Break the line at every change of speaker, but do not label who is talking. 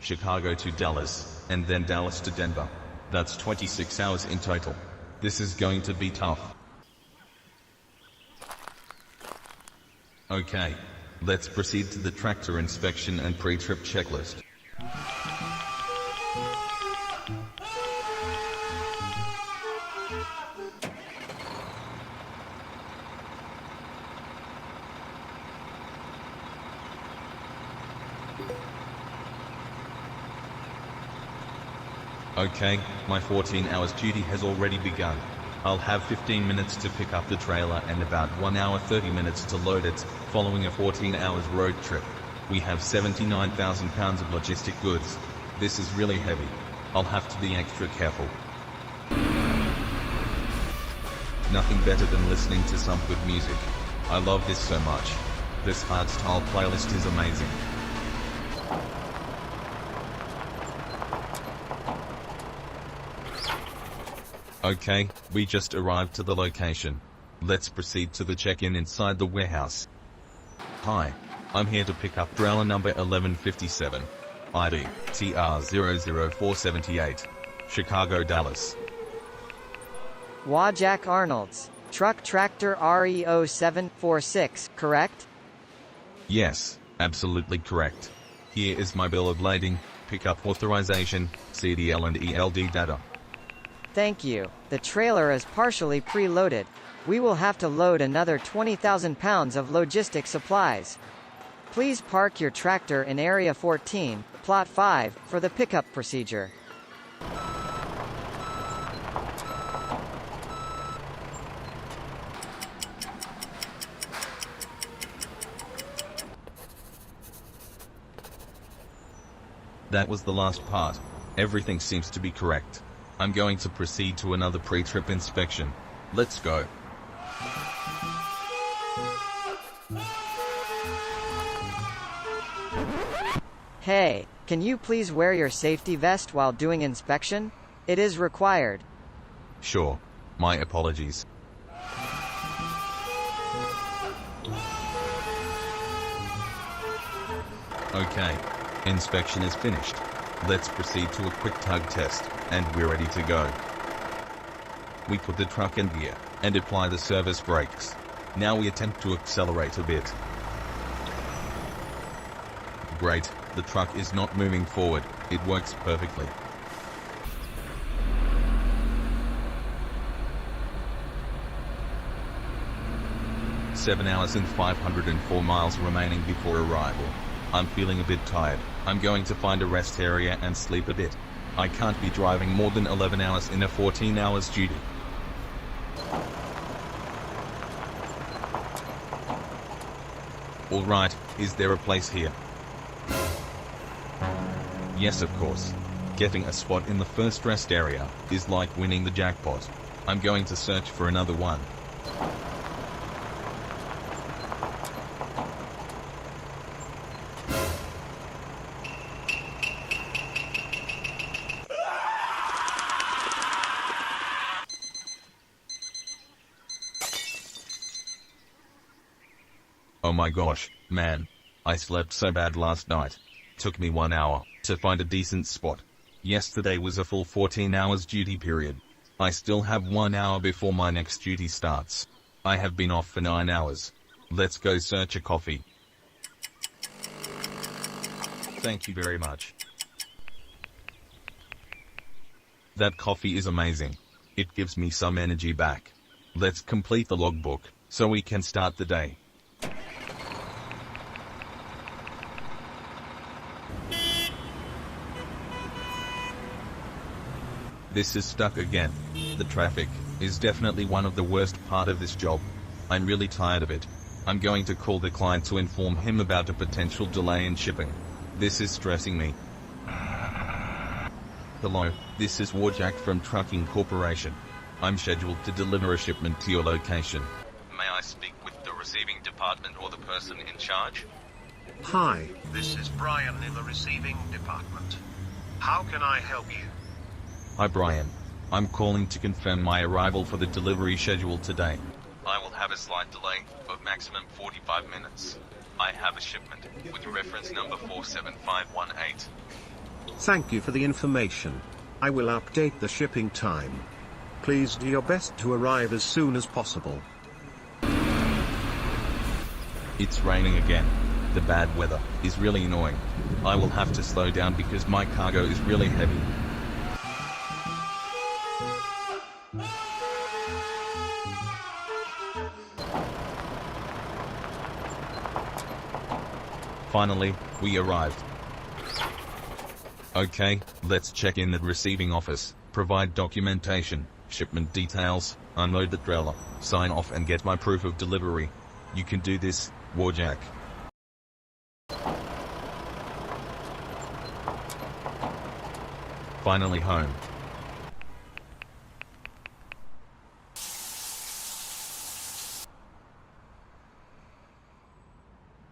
Chicago to Dallas, and then Dallas to Denver. That's 26 hours in total. This is going to be tough. Okay, let's proceed to the tractor inspection and pre-trip checklist. Okay, my 14 hours duty has already begun. I'll have 15 minutes to pick up the trailer and about 1 hour 30 minutes to load it, following a 14 hours road trip. We have 79,000 pounds of logistic goods. This is really heavy. I'll have to be extra careful. Nothing better than listening to some good music. I love this so much. This hardstyle playlist is amazing. Okay, we just arrived to the location. Let's proceed to the check-in inside the warehouse. Hi, I'm here to pick up trailer number 1157. ID, TR00478. Chicago, Dallas.
Wajak Arnold's. Truck Tractor RE0746, correct?
Yes, absolutely correct. Here is my bill of lading, pickup authorization, CDL and ELD data.
Thank you. The trailer is partially preloaded. We will have to load another 20,000 pounds of logistic supplies. Please park your tractor in Area 14, Plot 5, for the pickup procedure.
That was the last part. Everything seems to be correct. I'm going to proceed to another pre-trip inspection. Let's go.
Hey, can you please wear your safety vest while doing inspection? It is required.
Sure. My apologies. Okay. Inspection is finished. Let's proceed to a quick tug test, and we're ready to go. We put the truck in gear, and apply the service brakes. Now we attempt to accelerate a bit. Great, the truck is not moving forward, it works perfectly. "7 hours and 504 miles remaining before arrival. I'm feeling a bit tired. I'm going to find a rest area and sleep a bit. I can't be driving more than 11 hours in a 14 hours duty." Alright, is there a place here? Yes, of course. Getting a spot in the first rest area is like winning the jackpot. I'm going to search for another one. Oh my gosh, man. I slept so bad last night. Took me 1 hour to find a decent spot. Yesterday was a full 14 hours duty period. I still have 1 hour before my next duty starts. I have been off for 9 hours. Let's go search a coffee. Thank you very much. That coffee is amazing. It gives me some energy back. Let's complete the logbook, so we can start the day. This is stuck again. The traffic is definitely one of the worst part of this job. I'm really tired of it. I'm going to call the client to inform him about a potential delay in shipping. This is stressing me. Hello, this is Wajak from Trucking Corporation. I'm scheduled to deliver a shipment to your location. May I speak with the receiving department or the person in charge?
Hi, this is Brian in the receiving department. How can I help you?
Hi Brian. I'm calling to confirm my arrival for the delivery schedule today. I will have a slight delay of maximum 45 minutes. I have a shipment with reference number 47518.
Thank you for the information. I will update the shipping time. Please do your best to arrive as soon as possible.
It's raining again. The bad weather is really annoying. I will have to slow down because my cargo is really heavy. Finally, we arrived. Okay, let's check in the receiving office, provide documentation, shipment details, unload the trailer, sign off and get my proof of delivery. You can do this, Warjack. Finally home.